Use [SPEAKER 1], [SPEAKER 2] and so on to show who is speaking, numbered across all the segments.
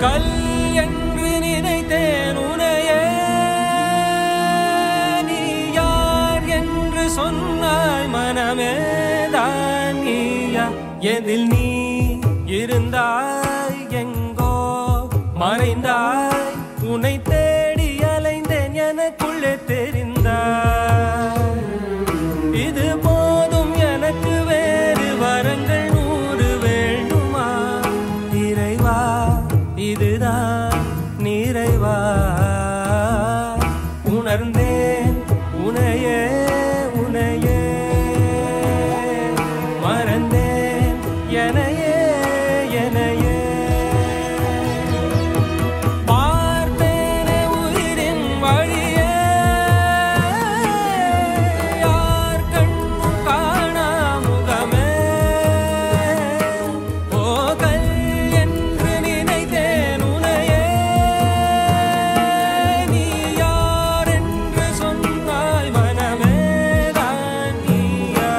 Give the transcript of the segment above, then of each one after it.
[SPEAKER 1] கல் என்று நினைத்தேன் உனையே நீ யார் என்று சொன்னாய் மனமே தான் நீயா எதில் நீ இருந்தாய் எங்கோ மறைந்தாய் உன்னை தேடி அலைந்தேன் எனக்குள்ளே தெரிந்தாய் இது போதும் எனக்கு வேறு வரங்கள் 100 வேண்டுமா இறைவா இதுதான் நிறைவா உணர்ந்தேன் உனையே உனையே மறந்தேன் எனையே எனையே பார்த்தேனே உயிரின் வழியே யார் கண்ணும் காணா முகமே போகல் என்று நினைத்தேன் உனையே நீ யார் என்று சொன்னாய் மனமே தான் நீயா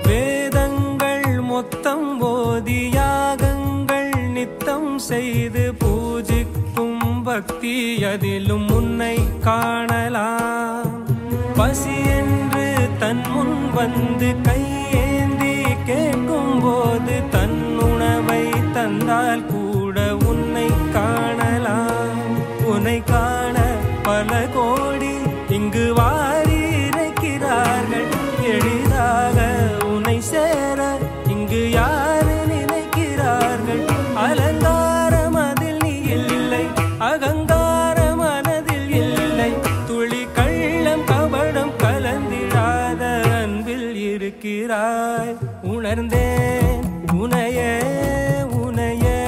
[SPEAKER 1] வேதங்கள் மொத்தம் ஓதி யாகங்கள் நித்தம் செய்து பூஜிக்கும் பக்தி அதிலும் உன்னை காணலாம் பசி என்று தன் முன் வந்து கையேந்தி கேட்கும் போது தன் உணவை தந்தால் கூட உன்னை காணலாம் உன்னை காண பல கோடி இங்கு வாரி இறைக்கிறார்கள் எளிதாக உன்னை சேர இங்கு யாரு நினைக்கிறார்கள் அலங்காரம் அதில் நீ இல்லை அகங்கார மனதில் இல்லை துளி கள்ளம் கபடம் கலந்திடாத அன்பில் இருக்கிறாய் உணர்ந்தேன் உனையே உனையே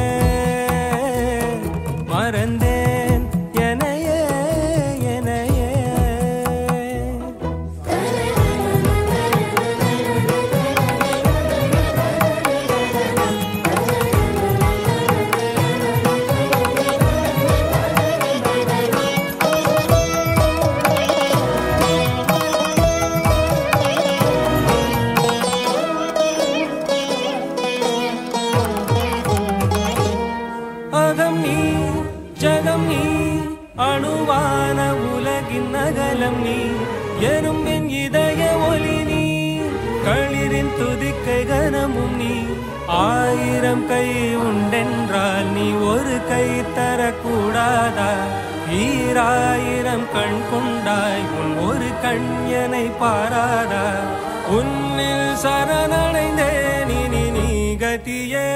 [SPEAKER 1] மறந்தேன் எனையே எனையே அகம் நீ ஜகம் நீ அணுவான உலகின் அகலம் நீ எறும்பின் இதய ஒளி நீ களிரின் துதிக்கை கனமும் நீ 1000 கை உண்டென்றால் நீ ஒரு கை தரக்கூடாதா 1000 கண் கொண்டாய் உன் ஒரு கண் என்னை பாராதா உன்னில் சரணடைந்தேன் இனி நீ கதியே